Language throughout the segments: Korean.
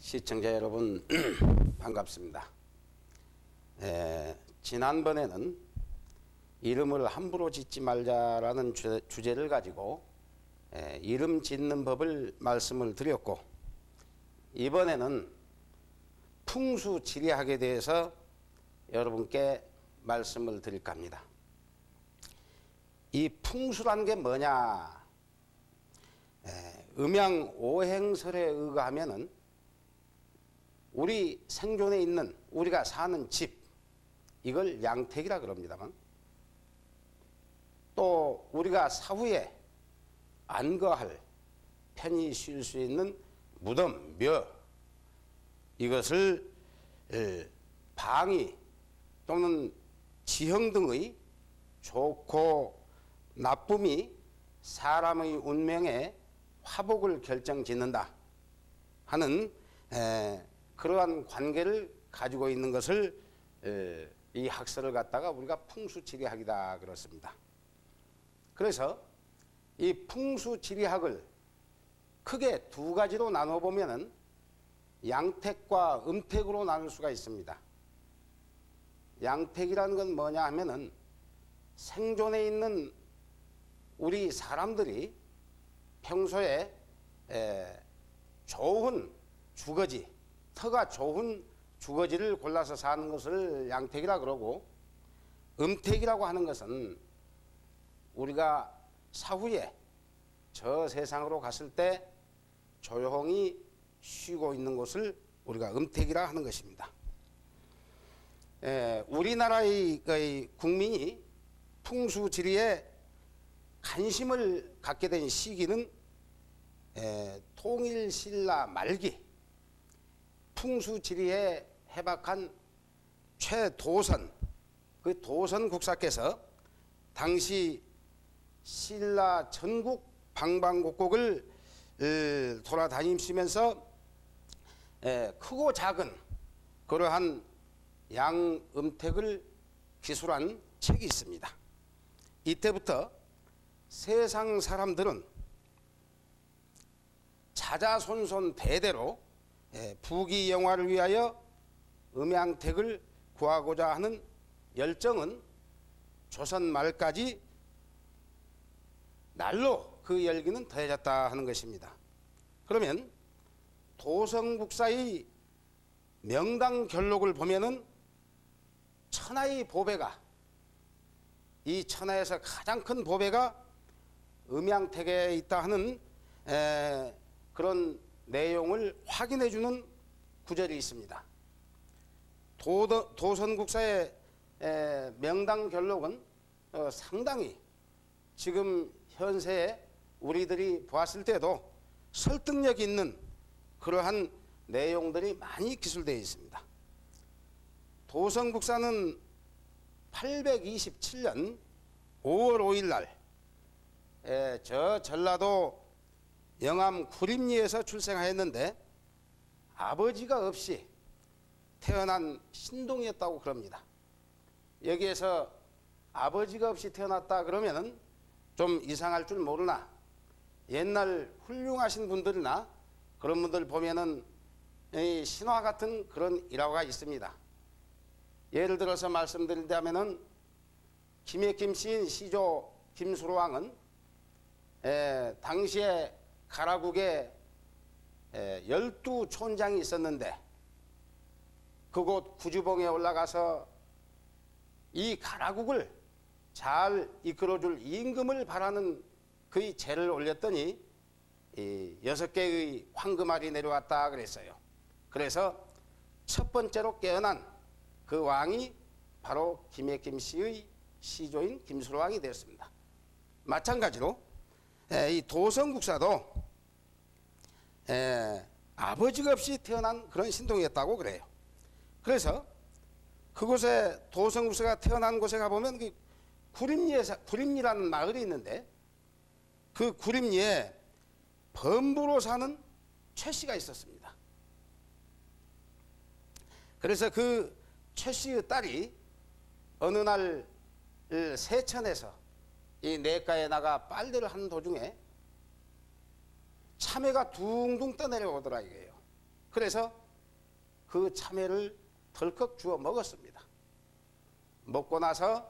시청자 여러분 반갑습니다. 지난번에는 이름을 함부로 짓지 말자라는 주제를 가지고 이름 짓는 법을 말씀을 드렸고, 이번에는 풍수지리학에 대해서 여러분께 말씀을 드릴까 합니다. 이 풍수란 게 뭐냐? 음양오행설에 의거하면은 우리 생존에 있는 우리가 사는 집, 이걸 양택이라 그럽니다만, 또 우리가 사후에 안거할, 편히 쉴 수 있는 무덤, 묘, 이것을 방위 또는 지형 등의 좋고 나쁨이 사람의 운명에 화복을 결정짓는다 하는 그러한 관계를 가지고 있는 것을 이 학설을 갖다가 우리가 풍수지리학이다 그렇습니다. 그래서 이 풍수지리학을 크게 두 가지로 나눠 보면은 양택과 음택으로 나눌 수가 있습니다. 양택이라는 건 뭐냐 하면은 생존에 있는 우리 사람들이 평소에 좋은 주거지, 터가 좋은 주거지를 골라서 사는 것을 양택이라 그러고, 음택이라고 하는 것은 우리가 사후에 저 세상으로 갔을 때 조용히 쉬고 있는 곳을 우리가 음택이라 하는 것입니다. 우리나라의 국민이 풍수지리에 관심을 갖게 된 시기는 통일신라 말기, 풍수지리에 해박한 최도선, 그 도선 국사께서 당시 신라 전국 방방곡곡을 돌아다니시면서 크고 작은 그러한 양음택을 기술한 책이 있습니다. 이때부터 세상 사람들은 자자손손 대대로 부귀영화를 위하여 음양택을 구하고자 하는 열정은 조선 말까지 날로 그 열기는 더해졌다 하는 것입니다. 그러면 도성국사의 명당결록을 보면은 천하의 보배가, 이 천하에서 가장 큰 보배가 음양택에 있다 하는 그런 내용을 확인해 주는 구절이 있습니다. 도선국사의 명당결록은 상당히 지금 현세에 우리들이 보았을 때도 설득력 있는 그러한 내용들이 많이 기술되어 있습니다. 도선국사는 827년 5월 5일 날 저 전라도 영암 구림리에서 출생하였는데 아버지가 없이 태어난 신동이었다고 그럽니다. 여기에서 아버지가 없이 태어났다 그러면은 좀 이상할 줄 모르나, 옛날 훌륭하신 분들이나 그런 분들 보면은 신화 같은 그런 일화가 있습니다. 예를 들어서 말씀드리자면은 김해김 시인 시조 김수로왕은 당시에 가라국에 12촌장이 있었는데 그곳 구주봉에 올라가서 이 가라국을 잘 이끌어줄 임금을 바라는 그의 제를 올렸더니 6개의 황금알이 내려왔다 그랬어요. 그래서 첫 번째로 깨어난 그 왕이 바로 김해김 씨의 시조인 김수로왕이 되었습니다. 마찬가지로 이 도성국사도 아버지가 없이 태어난 그런 신동이었다고 그래요. 그래서 그곳에 도성국사가 태어난 곳에 가보면 그 구림리라는 마을이 있는데, 그 구림리에 범부로 사는 최씨가 있었습니다. 그래서 그 최씨의 딸이 어느 날 세천에서 이 냇가에 나가 빨래를 하는 도중에 참외가 둥둥 떠내려오더라 이거예요. 그래서 그 참외를 덜컥 주워 먹었습니다. 먹고 나서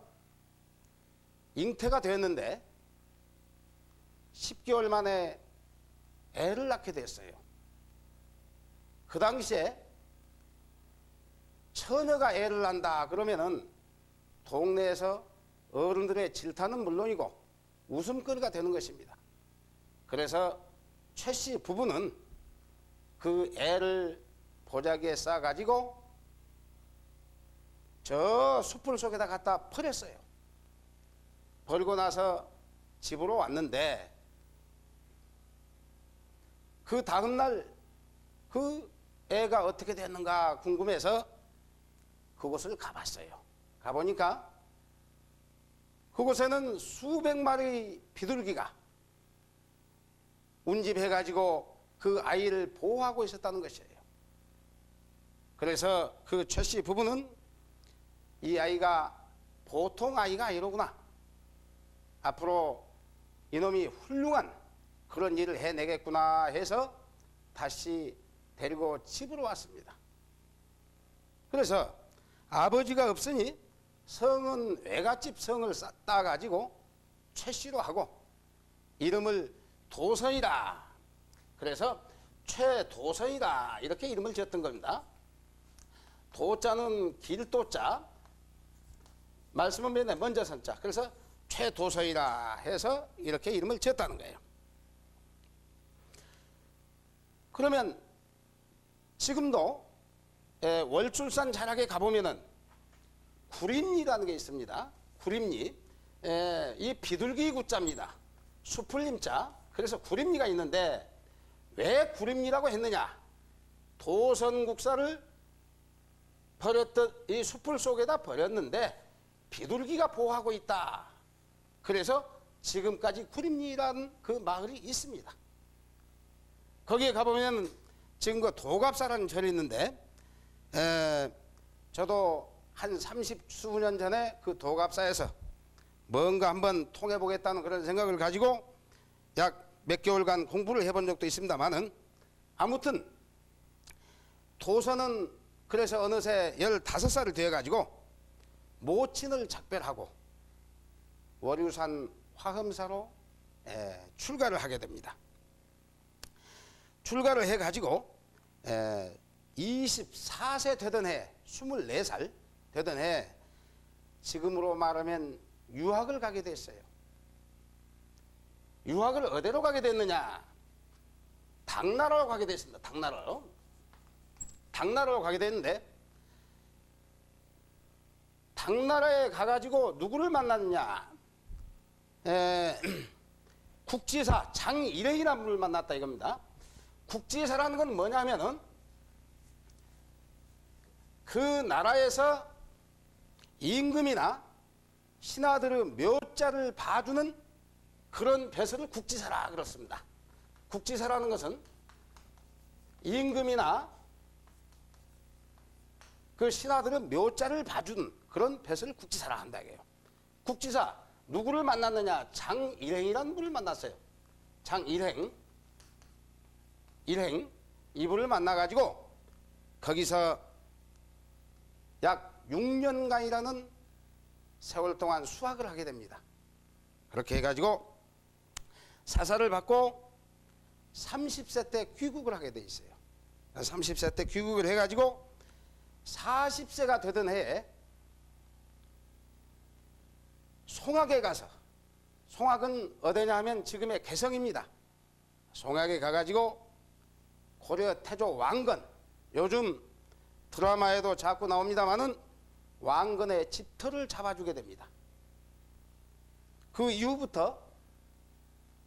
잉태가 되었는데 10개월 만에 애를 낳게 됐어요. 그 당시에 처녀가 애를 낳는다 그러면은 동네에서 어른들의 질타는 물론이고 웃음거리가 되는 것입니다. 그래서 최 씨 부부는 그 애를 보자기에 싸가지고 저 숯불 속에다 갖다 버렸어요. 버리고 나서 집으로 왔는데 그 다음날 그 애가 어떻게 됐는가 궁금해서 그곳을 가봤어요. 가보니까 그곳에는 수백 마리 비둘기가 운집해가지고 그 아이를 보호하고 있었다는 것이에요. 그래서 그 최 씨 부부는 이 아이가 보통 아이가 아니로구나. 앞으로 이놈이 훌륭한 그런 일을 해내겠구나 해서 다시 데리고 집으로 왔습니다. 그래서 아버지가 없으니 성은 외갓집 성을 따가지고 최 씨로 하고 이름을 도선이다. 그래서 최도선이다 이렇게 이름을 지었던 겁니다. 도자는 길도자, 말씀은 맨날 먼저 선자. 그래서 최도선이라 해서 이렇게 이름을 지었다는 거예요. 그러면 지금도 월출산 자락에 가보면은 구림리라는 게 있습니다. 구림리. 이 비둘기 구자입니다. 수풀림자. 그래서 구림리가 있는데 왜 구림리라고 했느냐? 도선국사를 버렸던 이 수풀 속에다 버렸는데 비둘기가 보호하고 있다. 그래서 지금까지 구림리라는 그 마을이 있습니다. 거기에 가보면 지금 그 도갑사라는 절이 있는데 저도 한 30수년 전에 그 도갑사에서 뭔가 한번 통해 보겠다는 그런 생각을 가지고 약 몇 개월간 공부를 해본 적도 있습니다만은 아무튼 도선은 그래서 어느새 15살을 되어 가지고 모친을 작별하고 월유산 화엄사로 출가를 하게 됩니다. 출가를 해 가지고 24세 되던 해, 24살 되던 해 지금으로 말하면 유학을 가게 됐어요. 유학을 어디로 가게 됐느냐? 당나라로 가게 됐습니다. 당나라로 가게 됐는데 당나라에 가가지고 누구를 만났느냐? 국지사 장일행이라는 분을 만났다 이겁니다. 국지사라는 건 뭐냐면은 그 나라에서 임금이나 신하들의 묘자를 봐주는 그런 배설을 국지사라 그렇습니다. 국지사라는 것은 임금이나 그 신하들의 묘자를 봐주는 그런 배설을 국지사라 한다 이게요. 국지사 누구를 만났느냐? 장일행이라는 분을 만났어요. 장일행 이분을 만나가지고 거기서 약 6년간이라는 세월 동안 수학을 하게 됩니다. 그렇게 해가지고 사사를 받고 30세 때 귀국을 하게 돼 있어요. 30세 때 귀국을 해가지고 40세가 되던 해에 송악에 가서, 송악은 어디냐 하면 지금의 개성입니다. 송악에 가가지고 고려 태조 왕건, 요즘 드라마에도 자꾸 나옵니다마는 왕건의 집터를 잡아주게 됩니다. 그 이후부터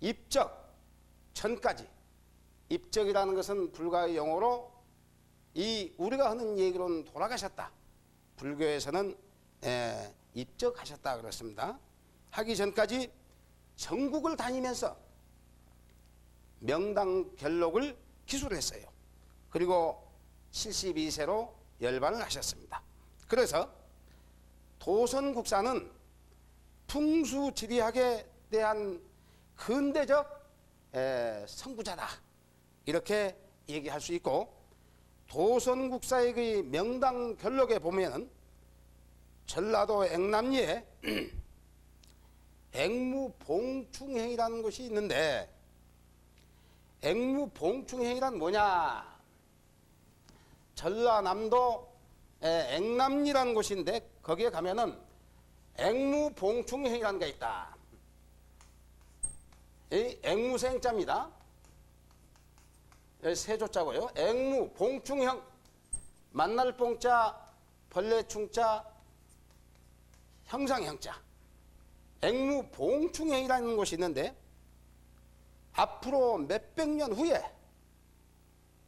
입적 전까지, 입적이라는 것은 불가의 용어로 이 우리가 하는 얘기로는 돌아가셨다. 불교에서는 입적하셨다 그렇습니다. 하기 전까지 전국을 다니면서 명당 결록을 기술했어요. 그리고 72세로 열반을 하셨습니다. 그래서 도선국사는 풍수지리학에 대한 근대적 선구자다 이렇게 얘기할 수 있고, 도선국사의 그 명당 결록에 보면은 전라도 액남리에 액무봉충행이라는 것이 있는데, 액무봉충행이란 뭐냐? 전라남도 액남리라는 곳인데 거기에 가면은 액무봉충행이라는 게 있다. 이 액무생자입니다. 세조자고요. 액무봉충형, 만날 봉자, 벌레충자, 형상형자. 액무봉충행이라는 곳이 있는데 앞으로 몇백 년 후에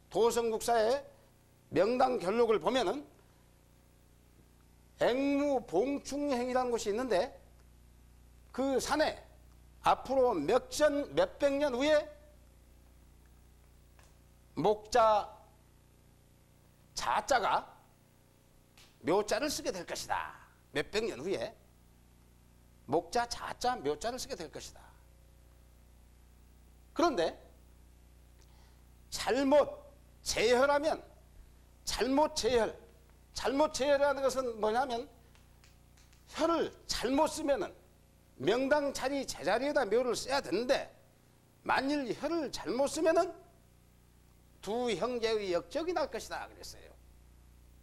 도성국사의 명당 결록을 보면은 액무봉충행이라는 곳이 있는데 그 산에 앞으로 몇백 년 후에 목자 자자가 묘자를 쓰게 될 것이다. 몇백 년 후에 목자 자자 묘자를 쓰게 될 것이다. 그런데 잘못 제혈하면, 잘못 제혈이라는 것은 뭐냐면 혀를 잘못 쓰면은 명당 자리 제자리에다 묘를 써야 되는데 만일 혀를 잘못 쓰면은 두 형제의 역적이 날 것이다 그랬어요.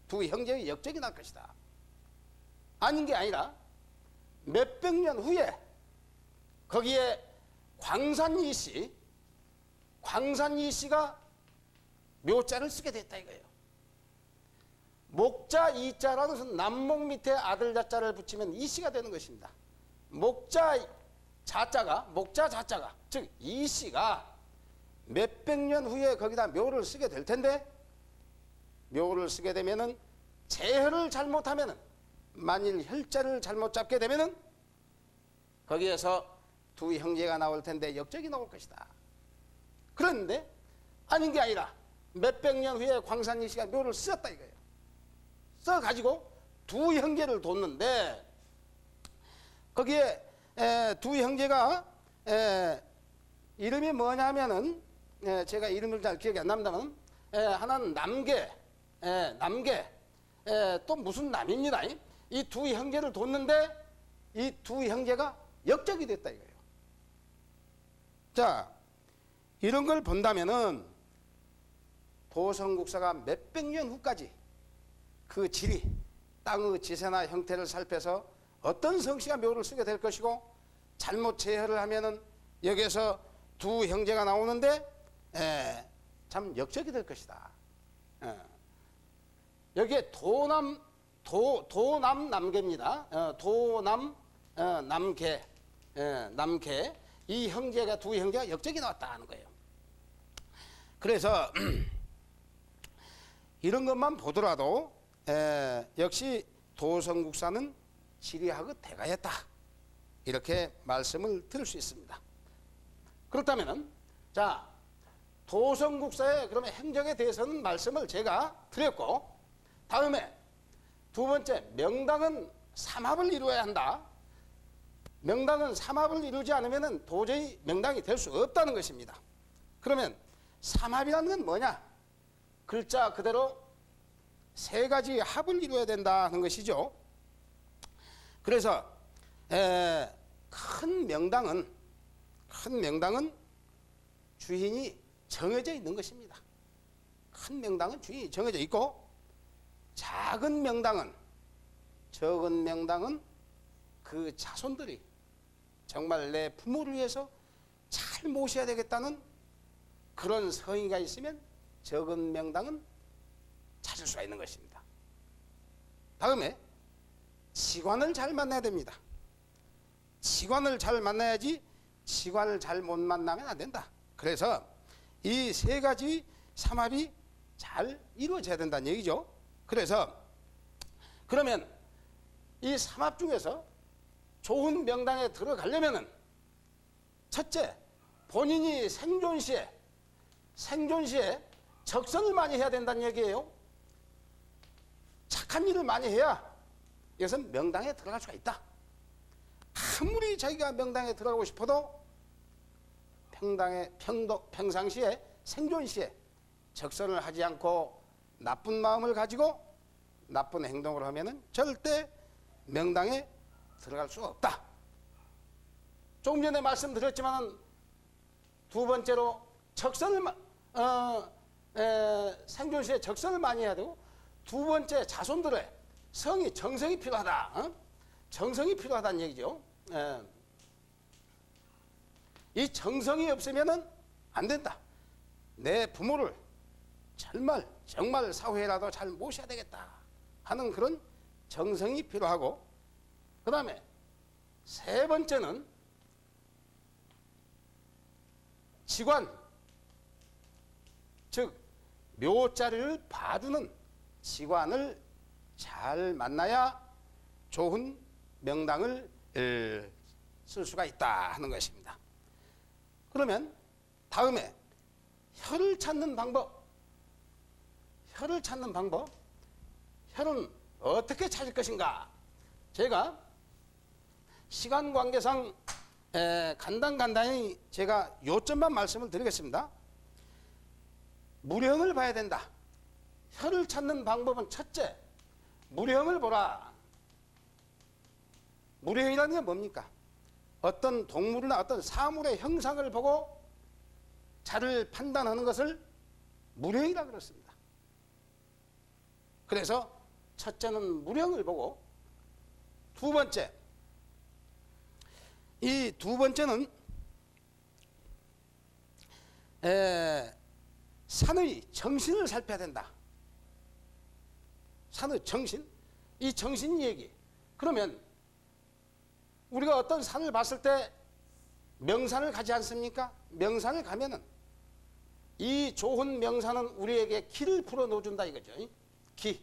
두 형제의 역적이 날 것이다. 아닌 게 아니라 몇백 년 후에 거기에 광산이 씨가 묘자를 쓰게 됐다 이거예요. 목자 이자라는 것은 남목 밑에 아들 자자를 붙이면 이씨가 되는 것입니다. 목자 자자가 즉 이씨가 몇백 년 후에 거기다 묘를 쓰게 될 텐데, 묘를 쓰게 되면은 제혈을 잘못하면은, 만일 혈자를 잘못 잡게 되면은 거기에서 두 형제가 나올 텐데 역적이 나올 것이다. 그런데 아닌 게 아니라 몇백 년 후에 광산이 씨가 묘를 쓰었다 이거예요. 써가지고 두 형제를 뒀는데 거기에 두 형제가 이름이 뭐냐면은 제가 이름을 잘 기억이 안 납니다만 하나는 남계, 또 무슨 남입니다. 이 두 형제를 뒀는데 이 두 형제가 역적이 됐다 이거예요. 자, 이런 걸 본다면은 도성국사가 몇백 년 후까지 그 지리, 땅의 지세나 형태를 살펴서 어떤 성씨가 묘를 쓰게 될 것이고 잘못 제혈을 하면은 여기에서 두 형제가 나오는데 참 역적이 될 것이다. 여기에 도남남계입니다. 남계, 이 형제가 두 형제가 역적이 나왔다 하는 거예요. 그래서 이런 것만 보더라도 역시 도성국사는 지리학의 대가였다 이렇게 말씀을 드릴 수 있습니다. 그렇다면은 자, 도성국사의 그러면 행적에 대해서는 말씀을 제가 드렸고, 다음에 두 번째, 명당은 삼합을 이루어야 한다. 명당은 삼합을 이루지 않으면 도저히 명당이 될 수 없다는 것입니다. 그러면 삼합이라는 건 뭐냐? 글자 그대로 세 가지 합을 이루어야 된다는 것이죠. 그래서 큰 명당은 주인이 정해져 있는 것입니다. 큰 명당은 주인이 정해져 있고, 작은 명당은 그 자손들이 정말 내 부모를 위해서 잘 모셔야 되겠다는 그런 성의가 있으면 적은 명당은 찾을 수가 있는 것입니다. 다음에 직관을 잘 만나야 됩니다. 직관을 잘 만나야지 직관을 잘 못 만나면 안 된다. 그래서 이 세 가지 삼합이 잘 이루어져야 된다는 얘기죠. 그래서 그러면 이 삼합 중에서 좋은 명당에 들어가려면은 첫째, 본인이 생존시에 적선을 많이 해야 된다는 얘기예요. 착한 일을 많이 해야 이것은 명당에 들어갈 수가 있다. 아무리 자기가 명당에 들어가고 싶어도 평상시에 생존시에 적선을 하지 않고 나쁜 마음을 가지고 나쁜 행동을 하면은 절대 명당에 들어갈 수 없다. 조금 전에 말씀드렸지만은 두 번째로 적선을 생존시에 적선을 많이 해야 되고, 두 번째 자손들의 성이 정성이 필요하다. 정성이 필요하다는 얘기죠. 이 정성이 없으면은 안 된다. 내 부모를 정말 사후에라도 잘 모셔야 되겠다 하는 그런 정성이 필요하고, 그 다음에 세 번째는 직관, 즉 묘자리를 봐주는 직관을 잘 만나야 좋은 명당을 쓸 수가 있다 하는 것입니다. 그러면 다음에 혀를 찾는 방법. 혀는 어떻게 찾을 것인가? 제가 시간 관계상 간단히 제가 요점만 말씀을 드리겠습니다. 무령을 봐야 된다. 혀를 찾는 방법은 첫째, 무령을 보라. 무령이라는 게 뭡니까? 어떤 동물이나 어떤 사물의 형상을 보고 자를 판단하는 것을 무령이라 그렇습니다. 그래서 첫째는 무령을 보고, 두 번째, 이 두 번째는 산의 정신을 살펴야 된다. 산의 정신, 이 정신 얘기. 그러면 우리가 어떤 산을 봤을 때 명산을 가지 않습니까? 명산을 가면은 이 좋은 명산은 우리에게 기를 풀어 넣어준다 이거죠. 기.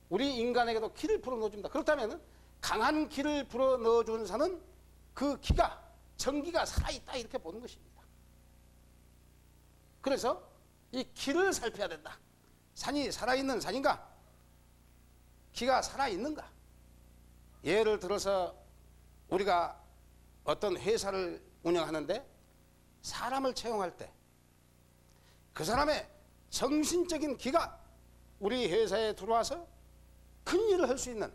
우리 인간에게도 기를 풀어 넣어준다. 그렇다면 강한 기를 불어 넣어준 산은 그 기가, 정기가 살아있다 이렇게 보는 것입니다. 그래서 이 기를 살펴야 된다. 산이 살아있는 산인가? 기가 살아있는가? 예를 들어서 우리가 어떤 회사를 운영하는데 사람을 채용할 때 그 사람의 정신적인 기가 우리 회사에 들어와서 큰 일을 할 수 있는,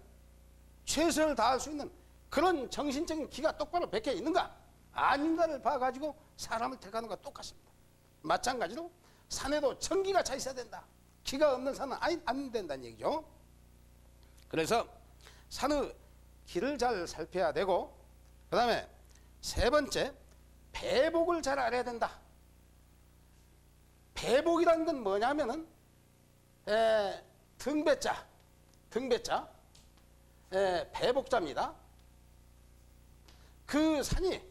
최선을 다할 수 있는 그런 정신적인 기가 똑바로 박혀 있는가 아닌가를 봐가지고 사람을 택하는 것과 똑같습니다. 마찬가지로 산에도 정기가 차 있어야 된다. 기가 없는 산은 안 된다는 얘기죠. 그래서 산의 기를 잘 살펴야 되고, 그 다음에 세 번째, 배복을 잘 알아야 된다. 배복이라는 건 뭐냐면은 등배자, 배복자입니다. 그 산이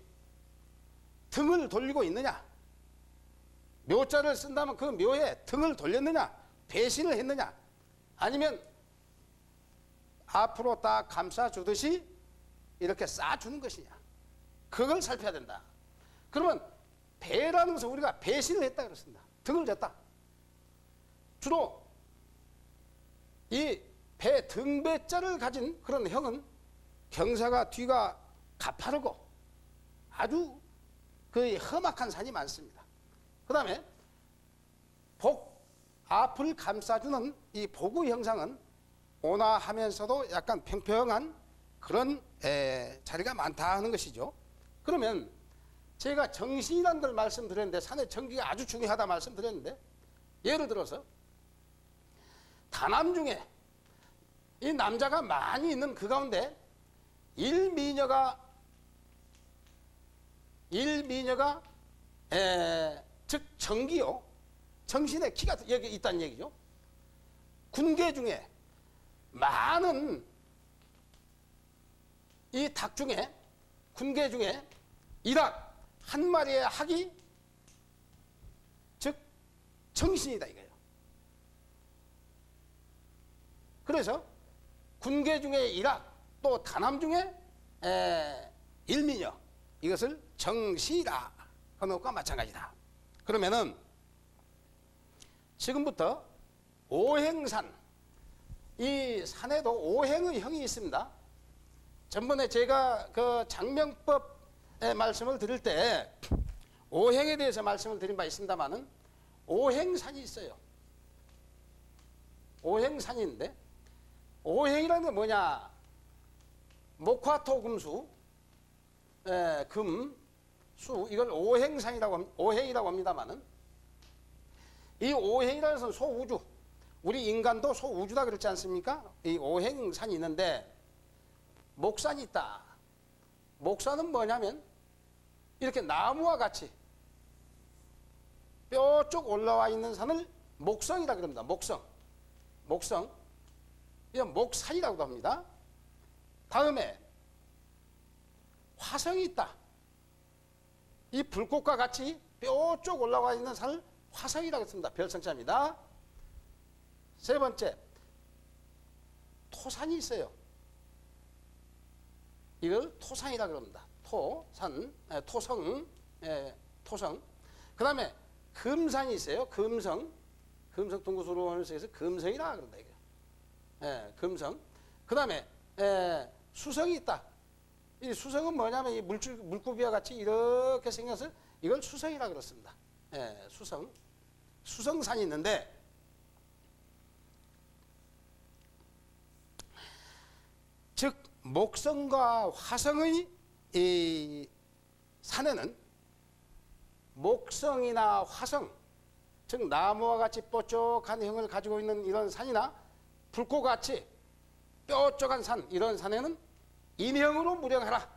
등을 돌리고 있느냐, 묘자를 쓴다면 그 묘에 등을 돌렸느냐, 배신을 했느냐, 아니면 앞으로 딱 감싸주듯이 이렇게 싸주는 것이냐, 그걸 살펴야 된다. 그러면 배라는 것은 우리가 배신을 했다 그렇습니다. 등을 졌다. 주로 이 배 등배자를 가진 그런 형은 경사가 뒤가 가파르고 아주 그 험악한 산이 많습니다. 그 다음에 복, 앞을 감싸주는 이 복의 형상은 온화하면서도 약간 평평한 그런 자리가 많다 하는 것이죠. 그러면 제가 정신이라는 걸 말씀드렸는데, 산의 정기가 아주 중요하다 말씀드렸는데, 예를 들어서 다남 중에 이 남자가 많이 있는 그 가운데 일미녀가 즉 정기요, 정신의 기가 여기 있다는 얘기죠. 군계 중에 많은 이 닭 중에, 군계 중에 일학 한 마리의 학이 즉 정신이다 이거예요. 그래서 군계 중에 일학, 또 다남 중에 일미녀, 이것을 정신이라 하는 것과 마찬가지다. 그러면은 지금부터 오행산, 이 산에도 오행의 형이 있습니다. 전번에 제가 그 장명법의 말씀을 드릴 때 오행에 대해서 말씀을 드린 바 있습니다만은 오행산이 있어요. 오행산인데, 오행이라는 건 뭐냐? 목화토금수, 금, 수, 이걸 오행이라고 합니다만은, 이 오행이라는 것은 소우주, 우리 인간도 소우주다 그랬지 않습니까? 이 오행산이 있는데 목산이 있다. 목산은 뭐냐면 이렇게 나무와 같이 뼈 쪽 올라와 있는 산을 목성이라 그럽니다. 목성. 이건 목산이라고도 합니다. 다음에 화성이 있다. 이 불꽃과 같이 뼈 쪽 올라와 있는 산을 화성이라고 했습니다. 별성자입니다. 세 번째, 토산이 있어요. 이걸 토산이라고 그럽니다. 토성. 그 다음에 금산이 있어요. 금성 동구수로 하는 속에서 금성이라고 그런다. 금성. 그 다음에 수성이 있다. 이 수성은 뭐냐면 이 물고기와 같이 이렇게 생겨서 이걸 수성이라고 그렇습니다. 수성산이 있는데, 즉 목성과 화성의 이 산에는 목성이나 화성, 즉 나무와 같이 뾰족한 형을 가지고 있는 이런 산이나 불꽃과 같이 뾰족한 산, 이런 산에는 인형으로 무령하라.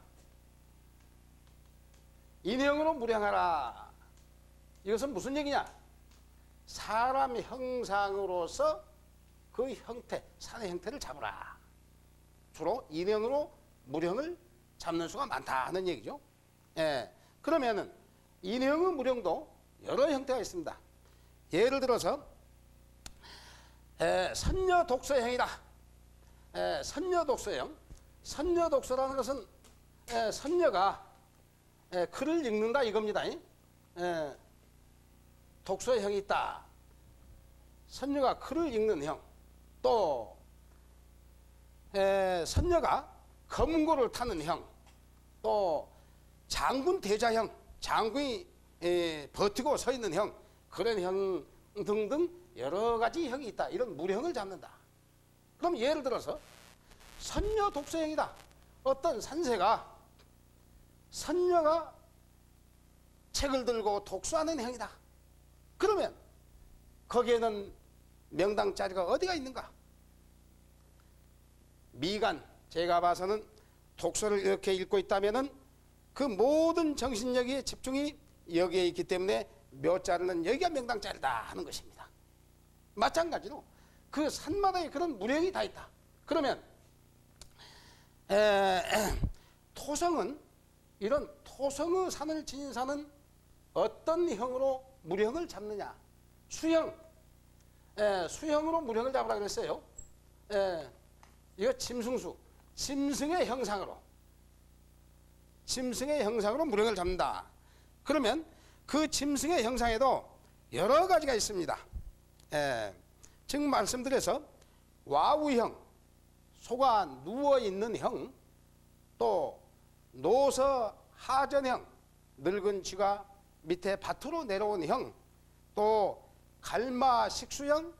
인형으로 무령하라. 이것은 무슨 얘기냐? 사람 형상으로서 그 형태, 산의 형태를 잡으라. 주로 인형으로 무령을 잡는 수가 많다는 얘기죠. 그러면은 인형의 무령도 여러 형태가 있습니다. 예를 들어서 선녀독서형이다. 선녀독서라는 것은 선녀가 글을 읽는다 이겁니다. 독서형이 있다. 선녀가 글을 읽는 형. 또 선녀가 검고를 타는 형. 또 장군 대자형, 장군이 버티고 서 있는 형, 그런 형 등등 여러 가지 형이 있다. 이런 무령을 잡는다. 그럼 예를 들어서 선녀 독서형이다. 어떤 산세가 선녀가 책을 들고 독서하는 형이다. 그러면 거기에는 명당 자리가 어디가 있는가? 미간, 제가 봐서는 독서를 이렇게 읽고 있다면은 그 모든 정신력의 집중이 여기에 있기 때문에 몇 자리는 여기가 명당 자리다 하는 것입니다. 마찬가지로 그 산마다에 그런 무령이 다 있다. 그러면 토성은, 이런 토성의 산을 지닌 산은 어떤 형으로 무령을 잡느냐? 수형으로 무령을 잡으라 그랬어요. 이거 짐승의 형상으로 무령을 잡는다. 그러면 그 짐승의 형상에도 여러 가지가 있습니다. 지금 말씀드려서 와우형, 소가 누워있는 형, 또 노서하전형, 늙은 쥐가 밑에 밭으로 내려온 형, 또 갈마식수형,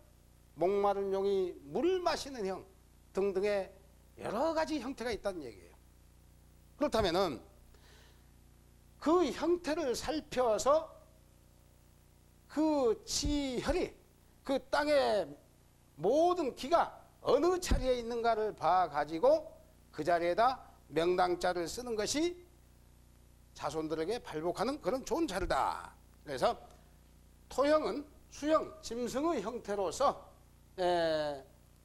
목마른 용이 물을 마시는 형 등등의 여러 가지 형태가 있다는 얘기예요. 그렇다면은 그 형태를 살펴서 그 지혈이, 그 땅의 모든 기가 어느 자리에 있는가를 봐가지고 그 자리에다 명당자를 쓰는 것이 자손들에게 발복하는 그런 좋은 자리다. 그래서 토형은 수형, 짐승의 형태로서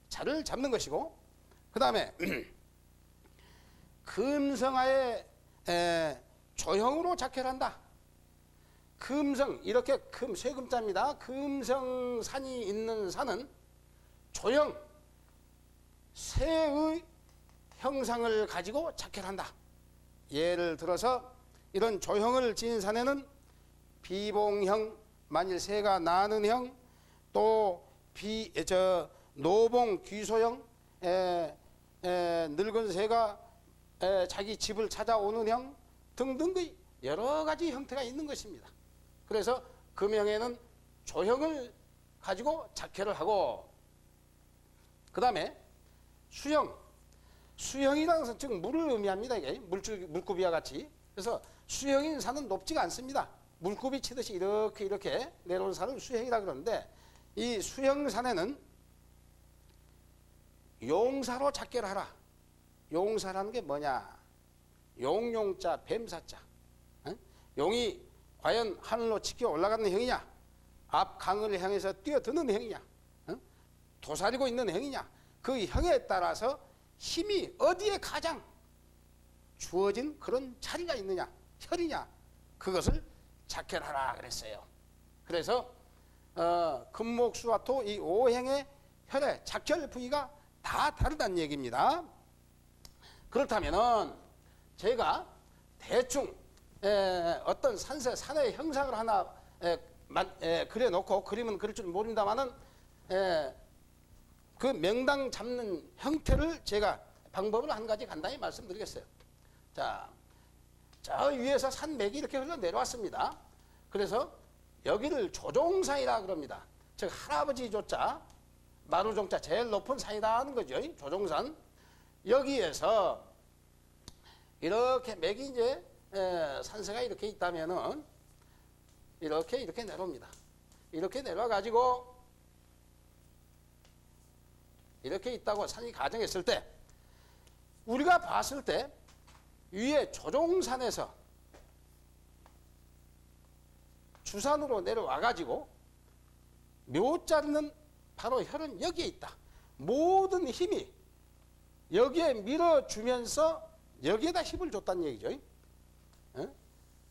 자를 잡는 것이고, 그 다음에 금성하에 조형으로 작혈한다. 금성, 이렇게 쇠금자입니다. 금성산이 있는 산은 조형, 새의 형상을 가지고 작혈한다. 예를 들어서 이런 조형을 지닌 산에는 비봉형, 만일 새가 나는 형, 또 노봉 귀소형, 늙은 새가 자기 집을 찾아오는 형 등등의 여러 가지 형태가 있는 것입니다. 그래서 금형에는 조형을 가지고 작혈을 하고, 그 다음에 수형. 수형이라는 것은 즉 물을 의미합니다. 이게 물고기와 같이. 그래서 수형인 산은 높지가 않습니다. 물고기 치듯이 이렇게 내려오는 산을 수형이라 그러는데, 이 수형산에는 용사로 작계를 하라. 용사라는 게 뭐냐? 용용자 뱀사자. 용이 과연 하늘로 치켜 올라가는 형이냐? 앞 강을 향해서 뛰어드는 형이냐? 도사리고 있는 형이냐? 그 형에 따라서 힘이 어디에 가장 주어진 그런 자리가 있느냐? 혈이냐? 그것을 작혈하라 그랬어요. 그래서 금목수와 토 이 오행의 혈의 작혈 부위가 다 다르다는 얘기입니다. 그렇다면은 제가 대충 어떤 산의 형상을 하나 그려놓고, 그림은 그릴 줄 모릅니다만은 그 명당 잡는 형태를 제가 방법을 한 가지 간단히 말씀드리겠어요. 자, 저 위에서 산맥이 이렇게 흘러 내려왔습니다. 그래서 여기를 조종산이라 그럽니다. 즉 할아버지 조자, 마루종자 제일 높은 산이다 하는 거죠. 조종산. 여기에서 이렇게 맥이 이제 산세가 이렇게 있다면은 이렇게 내려옵니다. 이렇게 내려와 가지고 이렇게 있다고 산이 가정했을 때, 우리가 봤을 때 위에 조종산에서 주산으로 내려와 가지고 묘자리는 바로 혈은 여기에 있다. 모든 힘이 여기에 밀어주면서 여기에다 힘을 줬다는 얘기죠.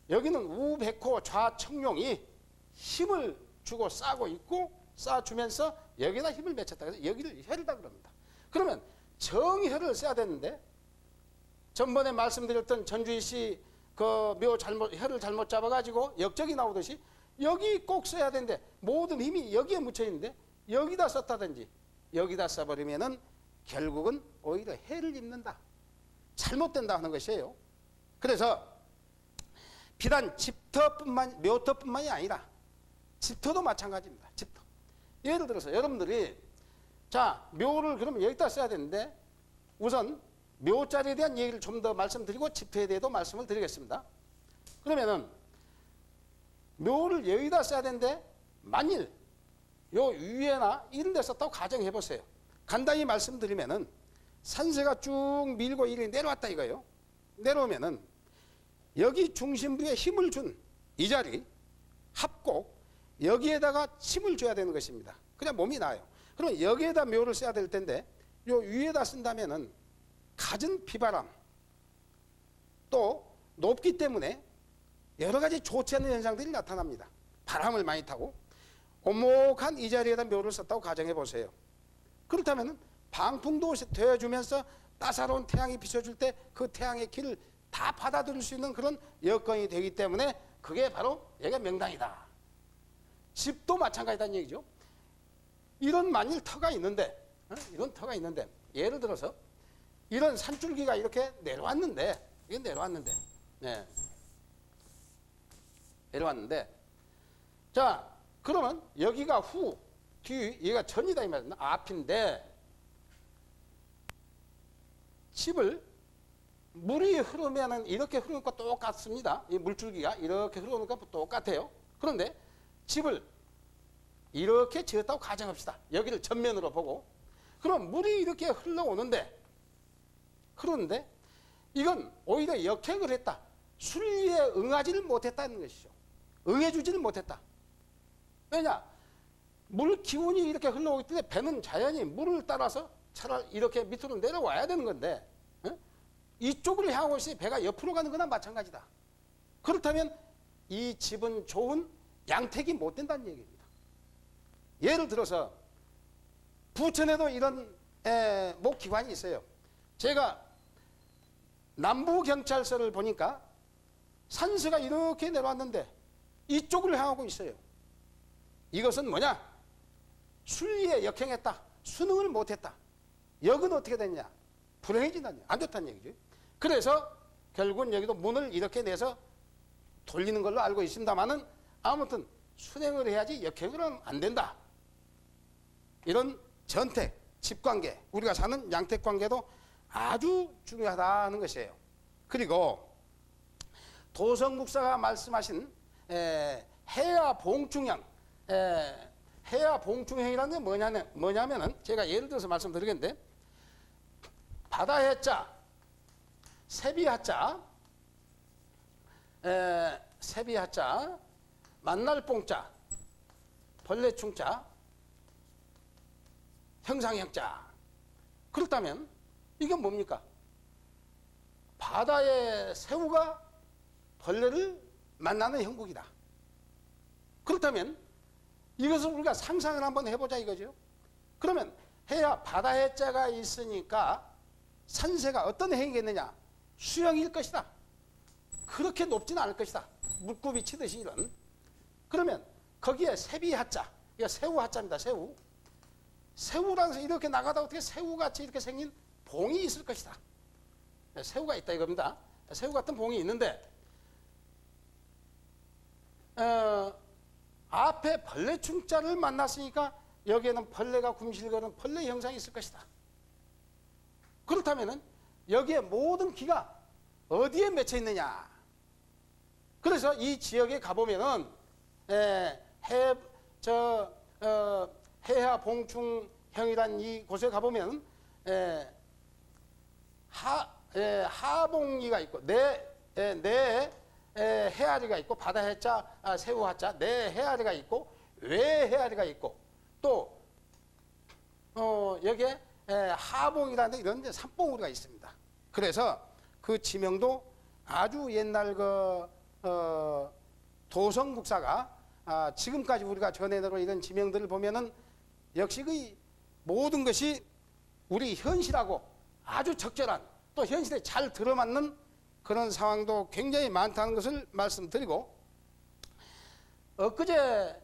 여기는 우백호 좌청룡이 힘을 주고 싸고 있고, 쌓아주면서 여기다 힘을 맺혔다. 그래서 여기를 혈이다 그럽니다. 그러면 정혈을 써야 되는데, 전번에 말씀드렸던 전주희 씨 그 혈을 잘못 잡아가지고 역적이 나오듯이 여기 꼭 써야 되는데 모든 힘이 여기에 묻혀 있는데 여기다 썼다든지 여기다 써버리면은 결국은 오히려 해를 입는다. 잘못된다 하는 것이에요. 그래서 비단 묘터뿐만이 아니라 집터도 마찬가지입니다. 집터. 예를 들어서 여러분들이 자, 묘를 그러면 여기다 써야 되는데, 우선 묘자리에 대한 얘기를 좀 더 말씀드리고 집터에 대해도 말씀을 드리겠습니다. 그러면은 묘를 여기다 써야 되는데 만일 요 위에나 이런 데 썼다고 가정해 보세요. 간단히 말씀드리면은 산세가 쭉 밀고 이렇게 내려왔다 이거예요. 내려오면은 여기 중심부에 힘을 준 이 자리 합곡, 여기에다가 힘을 줘야 되는 것입니다. 그냥 몸이 나아요. 그러면 여기에다 묘를 써야 될 텐데 요 위에다 쓴다면은 갖은 비바람, 또 높기 때문에 여러 가지 좋지 않은 현상들이 나타납니다. 바람을 많이 타고 오목한 이 자리에다 묘를 썼다고 가정해 보세요. 그렇다면 방풍도 되어주면서 따사로운 태양이 비춰줄 때 그 태양의 길을 다 받아들일 수 있는 그런 여건이 되기 때문에 그게 바로 여기가 명당이다. 집도 마찬가지다는 얘기죠. 이런 만일 터가 있는데, 이런 터가 있는데, 예를 들어서 이런 산줄기가 이렇게 내려왔는데, 이건 내려왔는데, 네. 내려왔는데, 자, 그러면 여기가 후, 뒤, 얘가 전이다 이 말이야. 앞인데, 집을 물이 흐르면은 이렇게 흐르는 것과 똑같습니다. 이 물줄기가 이렇게 흐르는 것과 똑같아요. 그런데 집을 이렇게 지었다고 가정합시다. 여기를 전면으로 보고. 그럼 물이 이렇게 흘러오는데, 그런데 이건 오히려 역행을 했다. 순리에 응하지를 못했다는 것이죠. 응해주지를 못했다. 왜냐? 물 기운이 이렇게 흘러오기 때문에 배는 자연히 물을 따라서 차라리 이렇게 밑으로 내려와야 되는 건데, 이쪽으로 향하고 있으니 배가 옆으로 가는 거나 마찬가지다. 그렇다면 이 집은 좋은 양택이 못 된다는 얘기입니다. 예를 들어서 부천에도 이런 목기관이 있어요. 제가 남부경찰서를 보니까 산세가 이렇게 내려왔는데 이쪽을 향하고 있어요. 이것은 뭐냐? 순리에 역행했다. 수능을 못했다. 역은 어떻게 됐냐? 불행해진다냐? 안 좋다는 얘기죠. 그래서 결국은 여기도 문을 이렇게 내서 돌리는 걸로 알고 있습니다만은 아무튼 순행을 해야지 역행을 하면 안 된다. 이런 전택, 집관계, 우리가 사는 양택관계도 아주 중요하다는 것이에요. 그리고 도성국사가 말씀하신 해야봉충형, 해야봉충형이라는 게 뭐냐면은 제가 예를 들어서 말씀드리겠는데, 바다해자, 세비하자, 세비하자, 만날봉자, 벌레충자, 형상형자. 그렇다면 이게 뭡니까? 바다의 새우가 벌레를 만나는 형국이다. 그렇다면 이것을 우리가 상상을 한번 해보자 이거죠. 그러면 바다 해자가 있으니까 산새가 어떤 행위겠느냐? 수영일 것이다. 그렇게 높지는 않을 것이다. 물고기 치듯이 이런. 그러면 거기에 세비하자, 이거 새우하자입니다. 새우. 새우라서 이렇게 나가다 어떻게 새우같이 이렇게 생긴 봉이 있을 것이다. 새우가 있다 이겁니다. 새우 같은 봉이 있는데 앞에 벌레충자를 만났으니까 여기에는 벌레가 굶실거리는 벌레 형상이 있을 것이다. 그렇다면 여기에 모든 기가 어디에 맺혀 있느냐? 그래서 이 지역에 가보면은 해하봉충형이란 이 곳에 가보면 하봉이가 있고 네 해아리가 있고 바다 해자 새우 하자 네 해아리가 있고 외 해아리가 있고 또 여기에 하봉이라는 이런 산봉우리가 있습니다. 그래서 그 지명도 아주 옛날 도성국사가 지금까지 우리가 전해내고 이런 지명들을 보면은 역시 그 모든 것이 우리 현실하고 아주 적절한 또 현실에 잘 들어맞는 그런 상황도 굉장히 많다는 것을 말씀드리고, 엊그제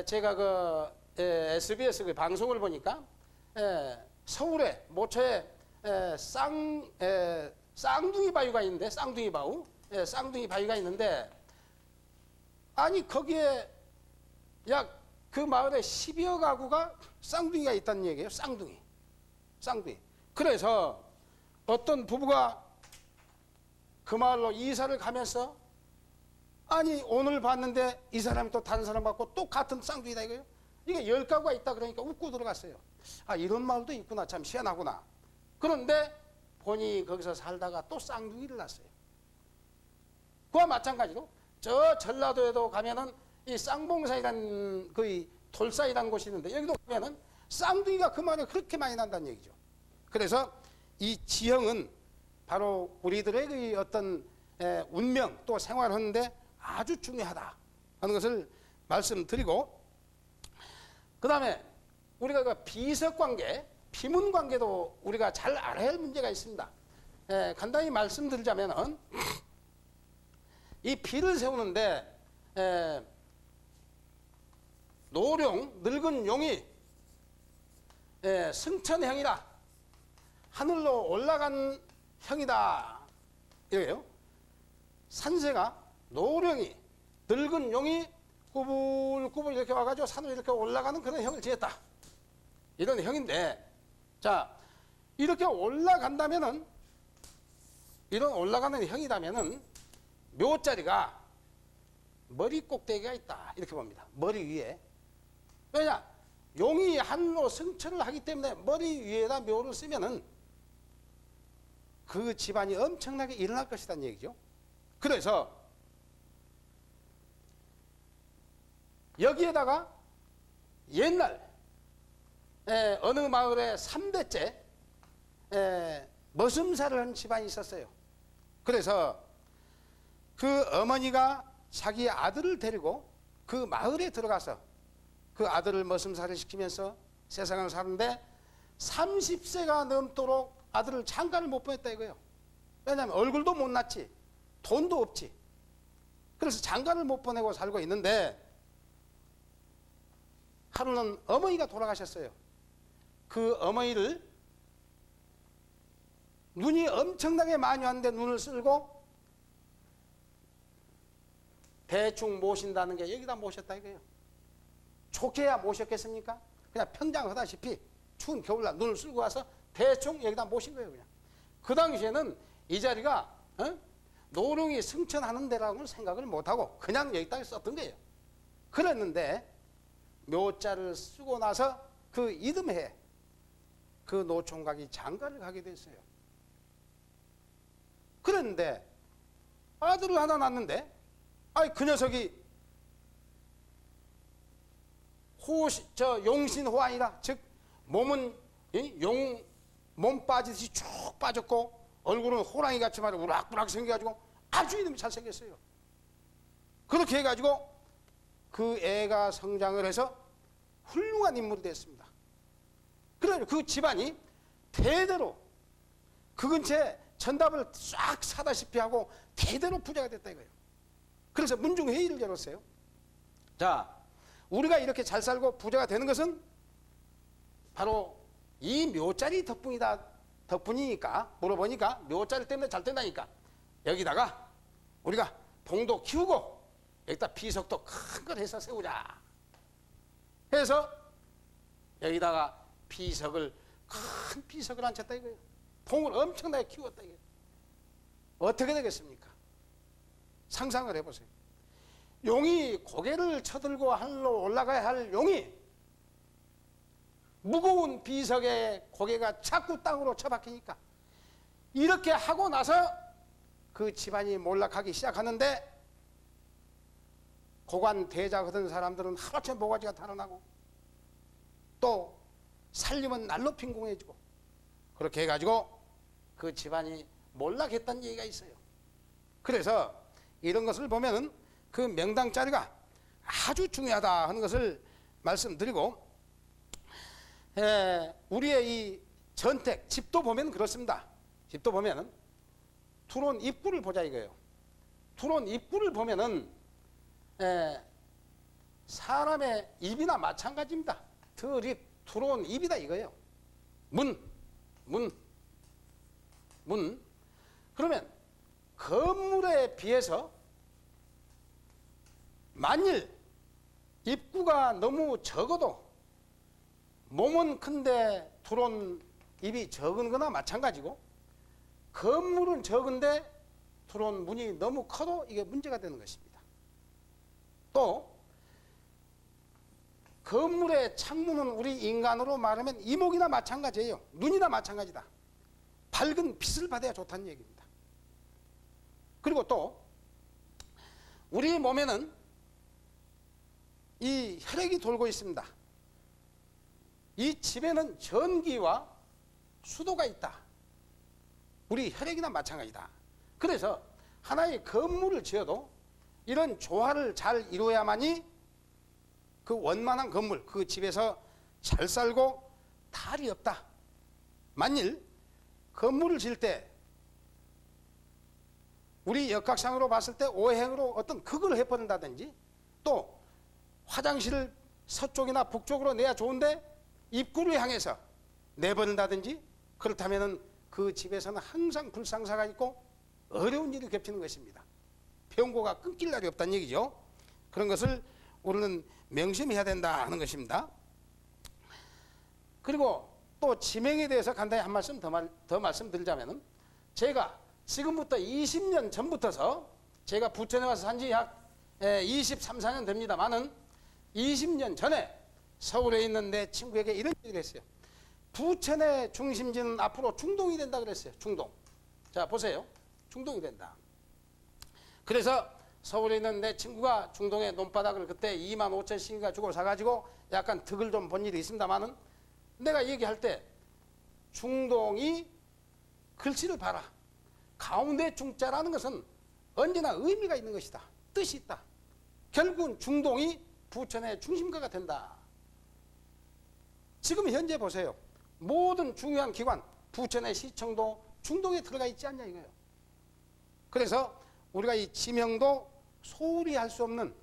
제가 SBS 그 방송을 보니까 서울에 모처에 쌍둥이 바위가 있는데 쌍둥이 바위가 있는데 아니 거기에 약 그 마을에 10여 가구가 쌍둥이가 있다는 얘기예요. 쌍둥이. 그래서 어떤 부부가 그 마을로 이사를 가면서 아니 오늘 봤는데 이 사람이 또 다른 사람 봤고 또 같은 쌍둥이다 이거예요. 이게 10가구가 있다 그러니까 웃고 들어갔어요. 아 이런 마을도 있구나, 참 희한하구나. 그런데 본인이 거기서 살다가 또 쌍둥이를 낳았어요. 그와 마찬가지로 저 전라도에도 가면은 이 쌍봉사이라는 그 돌사이라는 곳이 있는데 여기도 가면은 쌍둥이가 그 마을에 그렇게 많이 난다는 얘기죠. 그래서 이 지형은 바로 우리들의 그 어떤 운명 또 생활하는데 아주 중요하다 하는 것을 말씀드리고, 그 다음에 우리가 그 비석관계, 비문관계도 우리가 잘 알아야 할 문제가 있습니다. 간단히 말씀드리자면은 이 비를 세우는데 노룡, 늙은 용이 승천형이라 하늘로 올라간 형이다 이래요. 산새가 노룡이 늙은 용이 꾸불꾸불 이렇게 와가지고 산으로 이렇게 올라가는 그런 형을 지었다 이런 형인데, 자 이렇게 올라간다면은 이런 올라가는 형이라면은 묘자리가 머리 꼭대기가 있다 이렇게 봅니다. 머리 위에. 왜냐? 용이 한로 승천을 하기 때문에 머리 위에다 묘를 쓰면은 그 집안이 엄청나게 일어날 것이라는 얘기죠. 그래서 여기에다가 옛날 어느 마을에 3대째 머슴살을 한 집안이 있었어요. 그래서 그 어머니가 자기 아들을 데리고 그 마을에 들어가서 그 아들을 머슴살을 시키면서 세상을 사는데 30세가 넘도록 아들을 장가를 못 보냈다 이거예요. 왜냐하면 얼굴도 못 났지, 돈도 없지. 그래서 장가를 못 보내고 살고 있는데 하루는 어머니가 돌아가셨어요. 그 어머니를 눈이 엄청나게 많이 왔는데 눈을 쓸고 대충 모신다는 게 여기다 모셨다 이거예요. 좋게야 모셨겠습니까? 그냥 평장 하다시피 추운 겨울날 눈을 쓸고 와서 대충 여기다 모신 거예요. 그냥. 그 당시에는 이 자리가 노령이 승천하는 데라고는 생각을 못하고 그냥 여기다 썼던 거예요. 그랬는데 묘자를 쓰고 나서 그 이듬해 그 노총각이 장가를 가게 됐어요. 그랬는데 아들을 하나 낳았는데 그 녀석이 용신호안이라 즉 몸은 몸 빠지듯이 쭉 빠졌고 얼굴은 호랑이 같이 말이 우락부락 생겨가지고 아주 이놈이 잘생겼어요. 그렇게 해가지고 그 애가 성장을 해서 훌륭한 인물이 됐습니다. 그래서 그 집안이 대대로 그 근처에 전답을 싹 사다시피 하고 대대로 부자가 됐다 이거예요. 그래서 문중회의를 열었어요. 자, 우리가 이렇게 잘 살고 부자가 되는 것은 바로 이 묘자리 덕분이니까 물어보니까 묘자리 때문에 잘 된다니까 여기다가 우리가 봉도 키우고 여기다 비석도 큰 걸 해서 세우자 해서 여기다가 큰 비석을 앉혔다 이거예요. 봉을 엄청나게 키웠다 이거예요. 어떻게 되겠습니까? 상상을 해보세요. 용이 고개를 쳐들고 하늘로 올라가야 할 용이 무거운 비석에 고개가 자꾸 땅으로 처박히니까 이렇게 하고 나서 그 집안이 몰락하기 시작하는데 고관 대자 하던 사람들은 하루아침에 모가지가 달아나고 또 살림은 날로 빈공해지고 그렇게 해가지고 그 집안이 몰락했다는 얘기가 있어요. 그래서 이런 것을 보면은 그 명당자리가 아주 중요하다 하는 것을 말씀드리고 우리의 이 전택 집도 보면 그렇습니다. 집도 보면은 들어온 입구를 보자 이거예요. 들어온 입구를 보면은 사람의 입이나 마찬가지입니다. 들어온 입이다 이거예요. 문. 그러면 건물에 비해서 만일 입구가 너무 적어도 몸은 큰데 들어온 입이 적은 거나 마찬가지고 건물은 적은데 들어온 문이 너무 커도 이게 문제가 되는 것입니다. 또 건물의 창문은 우리 인간으로 말하면 이목이나 마찬가지예요. 눈이나 마찬가지다. 밝은 빛을 받아야 좋다는 얘기입니다. 그리고 또 우리 몸에는 이 혈액이 돌고 있습니다. 이 집에는 전기와 수도가 있다. 우리 혈액이나 마찬가지다. 그래서 하나의 건물을 지어도 이런 조화를 잘 이루어야만이 그 원만한 건물, 그 집에서 잘 살고 탈이 없다. 만일 건물을 지을 때 우리 역학상으로 봤을 때 오행으로 어떤 극을 해버린다든지 또 화장실을 서쪽이나 북쪽으로 내야 좋은데 입구를 향해서 내버린다든지 그렇다면 그 집에서는 항상 불상사가 있고 어려운 일이 겹치는 것입니다. 병고가 끊길 날이 없다는 얘기죠. 그런 것을 우리는 명심해야 된다 하는 것입니다. 그리고 또 지명에 대해서 간단히 한 말씀 더 말씀드리자면 제가 지금부터 20년 전부터서 제가 부천에 와서 산지 약 23, 4년 됩니다만은 20년 전에 서울에 있는 내 친구에게 이런 얘기를 했어요. 부천의 중심지는 앞으로 중동이 된다 그랬어요. 중동. 자 보세요. 중동이 된다. 그래서 서울에 있는 내 친구가 중동의 논바닥을 그때 25,000씩인가 주고 사가지고 약간 득을 좀 본 일이 있습니다만은 내가 얘기할 때 중동이 글씨를 봐라. 가운데 중자라는 것은 언제나 의미가 있는 것이다. 뜻이 있다. 결국은 중동이 부천의 중심가가 된다. 지금 현재 보세요. 모든 중요한 기관, 부천의 시청도 중동에 들어가 있지 않냐 이거예요. 그래서 우리가 이 지명도 소홀히 할 수 없는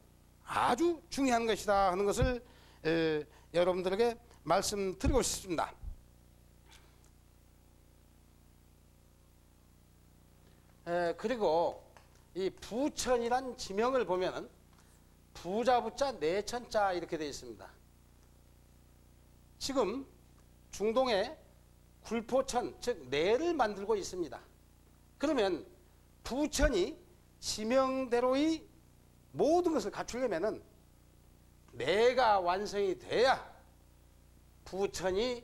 아주 중요한 것이다 하는 것을 여러분들에게 말씀드리고 싶습니다. 그리고 이 부천이란 지명을 보면은 부자 부자 내천자 이렇게 되어 있습니다. 지금 중동에 굴포천, 즉 내를 만들고 있습니다. 그러면 부천이 지명대로의 모든 것을 갖추려면은 내가 완성이 돼야 부천이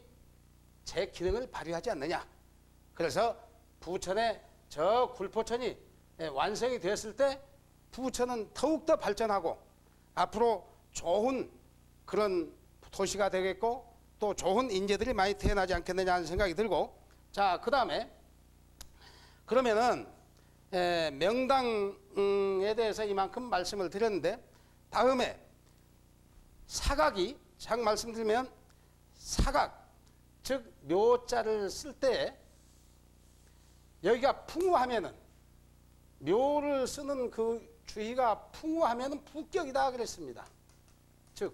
제 기능을 발휘하지 않느냐. 그래서 부천의 저 굴포천이 완성이 되었을 때 부천은 더욱더 발전하고 앞으로 좋은 그런 도시가 되겠고 또 좋은 인재들이 많이 태어나지 않겠느냐 하는 생각이 들고, 자, 그 다음에 그러면은 명당에 대해서 이만큼 말씀을 드렸는데, 다음에 사각이, 작 말씀드리면 사각, 즉 묘자를 쓸 때 여기가 풍우하면은, 묘를 쓰는 그 주의가 풍우하면은 부격이다 그랬습니다. 즉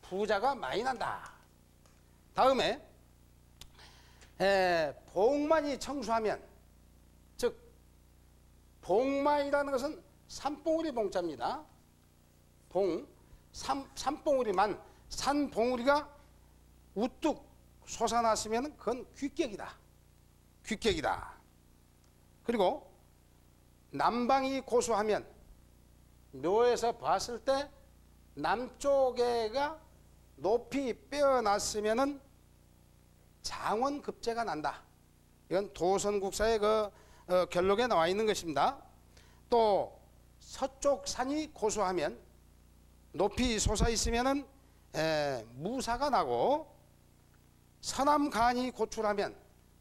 부자가 많이 난다. 다음에 복만이 청수하면, 즉 복만이라는 것은 산봉우리 봉자입니다. 산봉우리만, 산봉우리가 우뚝 솟아났으면 그건 귀격이다. 귀격이다. 그리고 남방이 고수하면, 묘에서 봤을 때 남쪽에가 높이 빼어났으면은 장원급제가 난다. 이건 도선국사의 결론에 나와 있는 것입니다. 또 서쪽 산이 고수하면, 높이 솟아 있으면은 무사가 나고, 서남간이 고출하면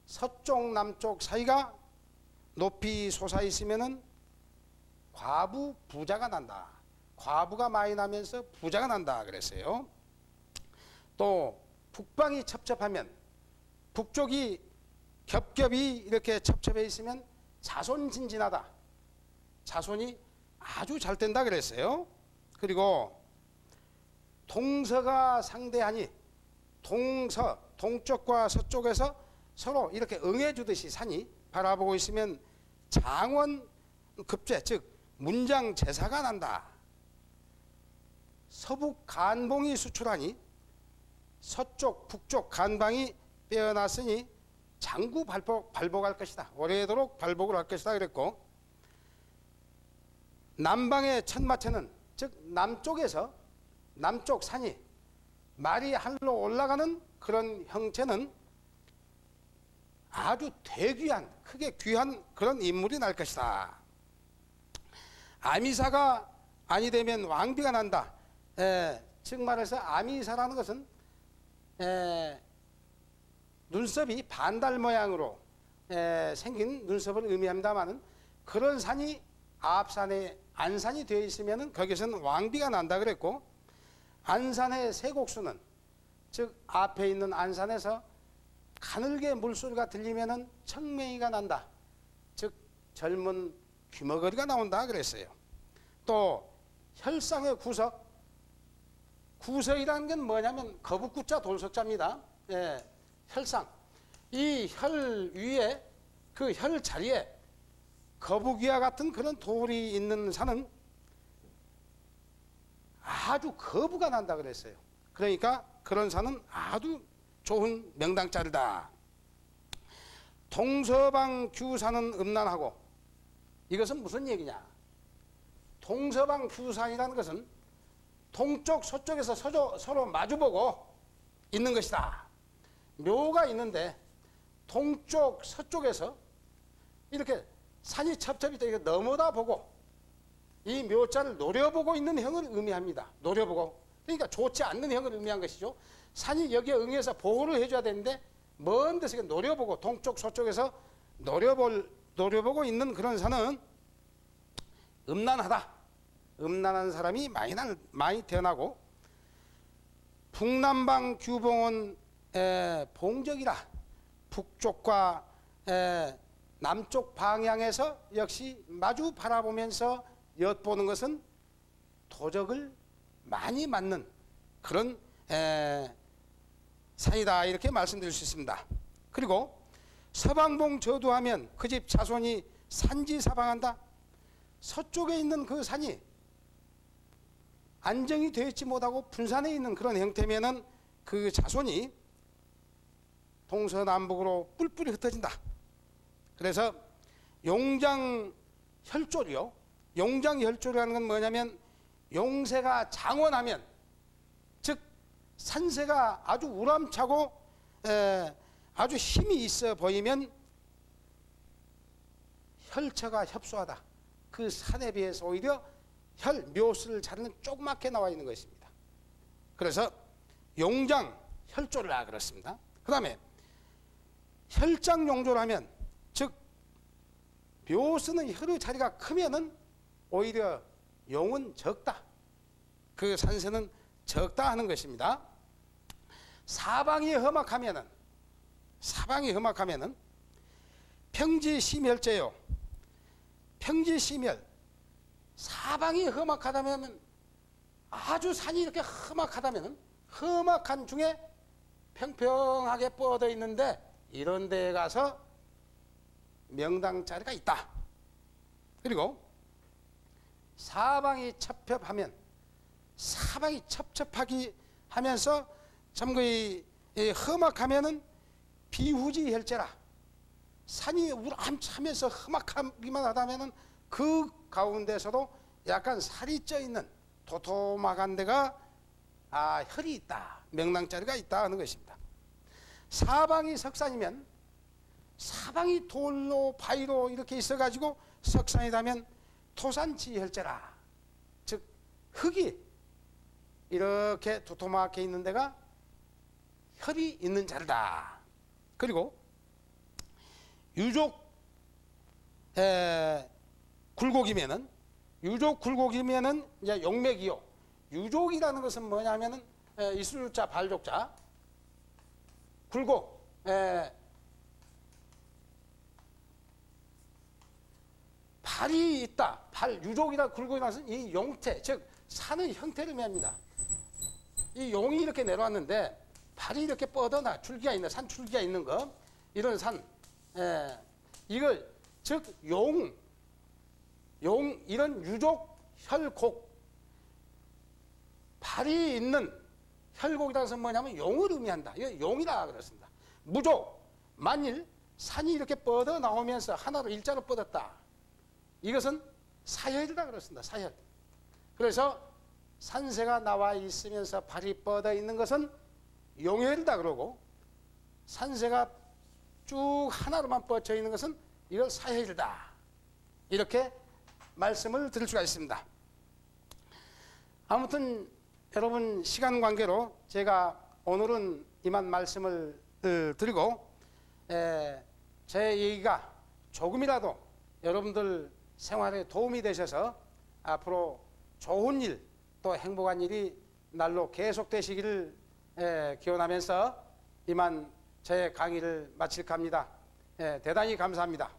서쪽 남쪽 사이가 높이 솟아 있으면은 과부 부자가 난다. 과부가 많이 나면서 부자가 난다 그랬어요. 또 북방이 첩첩하면, 북쪽이 겹겹이 이렇게 첩첩해 있으면 자손진진하다. 자손이 아주 잘 된다 그랬어요. 그리고 동서가 상대하니, 동쪽과 서쪽에서 서로 이렇게 응해주듯이 산이 바라보고 있으면 장원급제, 즉 문장제사가 난다. 서북 간봉이 수출하니, 서쪽 북쪽 간방이 빼어났으니 장구 발복할 것이다. 오래도록 발복을 할 것이다 그랬고, 남방의 천마체는, 즉 남쪽에서, 남쪽 산이 말이 하늘로 올라가는 그런 형체는 아주 대귀한, 크게 귀한 그런 인물이 날 것이다. 아미사가 아니 되면 왕비가 난다. 즉 말해서 아미사라는 것은 눈썹이 반달 모양으로 생긴 눈썹을 의미합니다만은, 그런 산이 앞산에 안산이 되어 있으면은 거기서는 왕비가 난다 그랬고, 안산의 세곡수는, 즉 앞에 있는 안산에서 가늘게 물소리가 들리면은 청명이가 난다. 즉 젊은 귀머거리가 나온다 그랬어요. 또 혈상의 구석, 구석이라는 건 뭐냐면 거북구자 돌석자입니다. 혈상, 이 혈 위에, 그 혈 자리에 거북이와 같은 그런 돌이 있는 산은 아주 거부가 난다 그랬어요. 그러니까 그런 산은 아주 좋은 명당자리다. 동서방 규산은 음란하고, 이것은 무슨 얘기냐? 동서방 규산이라는 것은 동쪽 서쪽에서 서로 마주보고 있는 것이다. 묘가 있는데 동쪽 서쪽에서 이렇게 산이 첩첩이 이렇게 넘어다 보고 이 묘자를 노려보고 있는 형을 의미합니다. 노려보고, 그러니까 좋지 않는 형을 의미한 것이죠. 산이 여기에 응해서 보호를 해줘야 되는데 먼 데서 노려보고, 동쪽 서쪽에서 노려보고 있는 그런 산은 음란하다. 음란한 사람이 많이 태어나고, 북남방 규봉은 봉적이라, 북쪽과 남쪽 방향에서 역시 마주 바라보면서 엿보는 것은 도적을 많이 맞는 그런 산이다, 이렇게 말씀드릴 수 있습니다. 그리고 서방봉 저두하면 그 집 자손이 산지사방한다. 서쪽에 있는 그 산이 안정이 되어 있지 못하고 분산해 있는 그런 형태면은 그 자손이 동서남북으로 뿔뿔이 흩어진다. 그래서 용장혈조리요. 용장혈조라는 건 뭐냐면 용새가 장원하면, 즉 산새가 아주 우람차고 아주 힘이 있어 보이면 혈처가 협소하다. 그 산에 비해서 오히려 묘수를 자르는 조그맣게 나와 있는 것입니다. 그래서 용장혈조라 그렇습니다. 그 다음에 혈장용조라면, 즉 묘수는 혈의 자리가 크면은 오히려 용은 적다. 그 산세는 적다 하는 것입니다. 사방이 험악하면은 평지심혈제요. 평지심혈, 사방이 험악하다면, 아주 산이 이렇게 험악하다면, 험악한 중에 평평하게 뻗어 있는데 이런 데에 가서 명당 자리가 있다. 그리고 사방이 첩첩하기 하면서 참 험악하면은 비후지혈제라. 산이 우람차면서 험악하기만 하다면은 그 가운데서도 약간 살이 쪄 있는 도톰한 데가 혈이 있다, 명랑자리가 있다 하는 것입니다. 사방이 석산이면, 사방이 돌로 바위로 이렇게 있어가지고 석산이라면 토산지혈제라. 즉 흙이 이렇게 도톰하게 있는 데가 혈이 있는 자리다. 그리고 유족 굴곡이면은 이제 용맥이요. 유족이라는 것은 뭐냐면은 이술자 발족자 굴곡, 발이 있다. 유족이나 굴곡이라는 것은 이 용태, 즉 산의 형태를 의미합니다. 이 용이 이렇게 내려왔는데 발이 이렇게 뻗어나 줄기가 있는, 산 줄기가 있는 거, 이런 산, 이걸 즉 용 이런 유족 혈곡, 발이 있는 혈곡이라는 것은 뭐냐면 용을 의미한다. 이거 용이라 그렇습니다. 무족, 만일 산이 이렇게 뻗어 나오면서 하나로 일자로 뻗었다. 이것은 사혈이라 그렇습니다. 사혈. 그래서 산새가 나와 있으면서 발이 뻗어 있는 것은 용혈이다 그러고, 산새가 쭉 하나로만 뻗쳐 있는 것은 이걸 사혈이다. 이렇게 말씀을 드릴 수가 있습니다. 아무튼 여러분 시간 관계로 제가 오늘은 이만 말씀을 드리고, 제 얘기가 조금이라도 여러분들 생활에 도움이 되셔서 앞으로 좋은 일, 또 행복한 일이 날로 계속되시기를 기원하면서 이만 제 강의를 마칠까 합니다. 대단히 감사합니다.